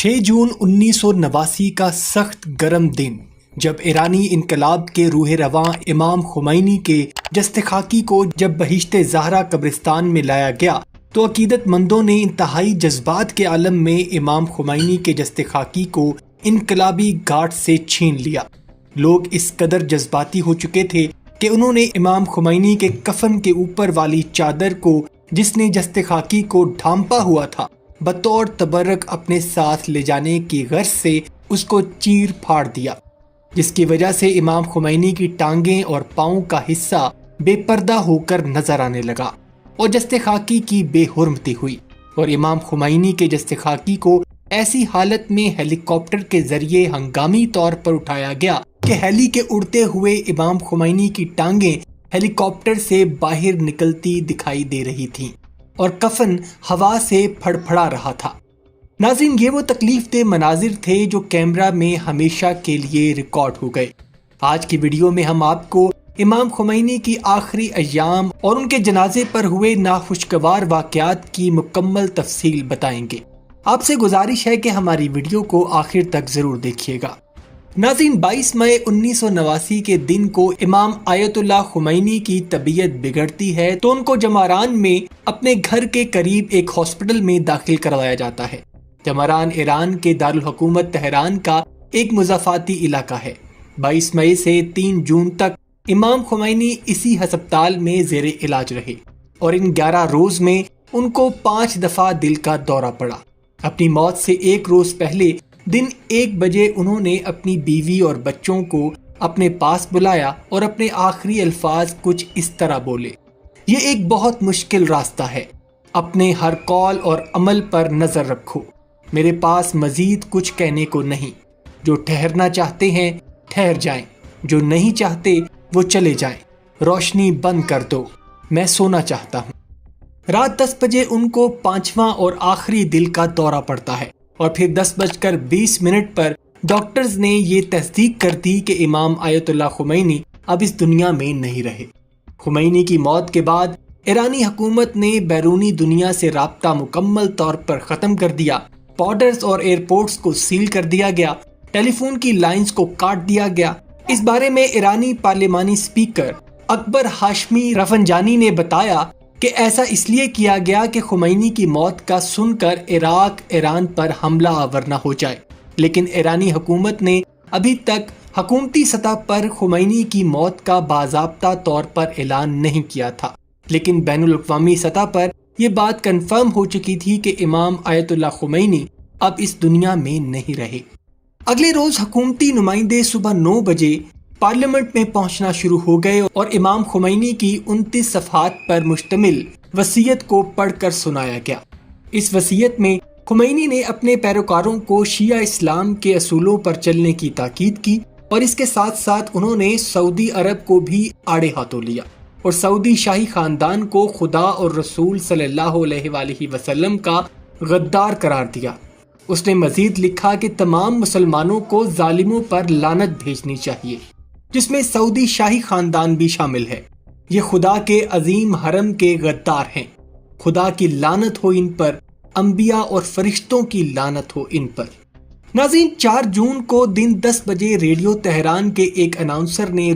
6 جون 1989 کا سخت گرم دن، جب ایرانی انقلاب کے روح رواں امام خمینی کے جسد خاکی کو جب بہشت زہرا قبرستان میں لایا گیا تو عقیدت مندوں نے انتہائی جذبات کے عالم میں امام خمینی کے جسد خاکی کو انقلابی گھاٹ سے چھین لیا۔ لوگ اس قدر جذباتی ہو چکے تھے کہ انہوں نے امام خمینی کے کفن کے اوپر والی چادر کو، جس نے جسد خاکی کو ڈھانپا ہوا تھا، بطور تبرک اپنے ساتھ لے جانے کی غرض سے اس کو چیر پھاڑ دیا، جس کی وجہ سے امام خمینی کی ٹانگیں اور پاؤں کا حصہ بے پردہ ہو کر نظر آنے لگا اور جسد خاکی کی بے حرمتی ہوئی، اور امام خمینی کے جسد خاکی کو ایسی حالت میں ہیلی کاپٹر کے ذریعے ہنگامی طور پر اٹھایا گیا کہ ہیلی کے اڑتے ہوئے امام خمینی کی ٹانگیں ہیلی کاپٹر سے باہر نکلتی دکھائی دے رہی تھیں اور کفن ہوا سے پھڑ پھڑا رہا تھا۔ ناظرین، یہ وہ تکلیف دہ مناظر تھے جو کیمرہ میں ہمیشہ کے لیے ریکارڈ ہو گئے۔ آج کی ویڈیو میں ہم آپ کو امام خمینی کی آخری ایام اور ان کے جنازے پر ہوئے ناخوشگوار واقعات کی مکمل تفصیل بتائیں گے۔ آپ سے گزارش ہے کہ ہماری ویڈیو کو آخر تک ضرور دیکھیے گا۔ ناظرین، 22 مئی 1989 کے دن کو امام آیت اللہ خمینی کی طبیعت بگڑتی ہے تو ان کو جماران میں اپنے گھر کے قریب ایک ہاسپٹل میں داخل کروایا جاتا ہے۔ جماران ایران کے دارالحکومت تہران کا ایک مضافاتی علاقہ ہے۔ 22 مئی سے 3 جون تک امام خمینی اسی ہسپتال میں زیر علاج رہے اور ان 11 روز میں ان کو 5 دفعہ دل کا دورہ پڑا۔ اپنی موت سے 1 روز پہلے دن 1 بجے انہوں نے اپنی بیوی اور بچوں کو اپنے پاس بلایا اور اپنے آخری الفاظ کچھ اس طرح بولے: یہ ایک بہت مشکل راستہ ہے، اپنے ہر قول اور عمل پر نظر رکھو، میرے پاس مزید کچھ کہنے کو نہیں، جو ٹھہرنا چاہتے ہیں ٹھہر جائیں، جو نہیں چاہتے وہ چلے جائیں، روشنی بند کر دو، میں سونا چاہتا ہوں۔ رات 10 بجے ان کو 5واں اور آخری دل کا دورہ پڑتا ہے اور پھر 10:20 پر ڈاکٹرز نے یہ تصدیق کر دی کہ امام آیت اللہ خمینی اب اس دنیا میں نہیں رہے۔ خمینی کی موت کے بعد ایرانی حکومت نے بیرونی دنیا سے رابطہ مکمل طور پر ختم کر دیا، بارڈرز اور ایئرپورٹس کو سیل کر دیا گیا، ٹیلی فون کی لائنز کو کاٹ دیا گیا۔ اس بارے میں ایرانی پارلیمانی سپیکر اکبر ہاشمی رفسنجانی نے بتایا کہ ایسا اس لیے کیا گیا کہ خمینی کی موت کا سن کر عراق ایران پر حملہ آور نہ ہو جائے، لیکن ایرانی حکومت نے ابھی تک حکومتی سطح پر خمینی کی موت کا باضابطہ طور پر اعلان نہیں کیا تھا، لیکن بین الاقوامی سطح پر یہ بات کنفرم ہو چکی تھی کہ امام آیت اللہ خمینی اب اس دنیا میں نہیں رہے۔ اگلے روز حکومتی نمائندے صبح 9 بجے پارلیمنٹ میں پہنچنا شروع ہو گئے اور امام خمینی کی 29 صفحات پر مشتمل وصیت کو پڑھ کر سنایا گیا۔ اس وصیت میں خمینی نے اپنے پیروکاروں کو شیعہ اسلام کے اصولوں پر چلنے کی تاکید کی اور اس کے ساتھ ساتھ انہوں نے سعودی عرب کو بھی آڑے ہاتھوں لیا اور سعودی شاہی خاندان کو خدا اور رسول صلی اللہ علیہ وآلہ وسلم کا غدار قرار دیا۔ اس نے مزید لکھا کہ تمام مسلمانوں کو ظالموں پر لعنت بھیجنی چاہیے، جس میں سعودی شاہی خاندان بھی شامل ہے۔ یہ خدا کے عظیم حرم کے غدار ہیں، خدا کی لعنت ہو ان پر، انبیاء اور فرشتوں کی لعنت ہو ان پر۔ ناظرین، 4 جون کو دن 10 بجے ریڈیو تہران کے ایک اناؤنسر نے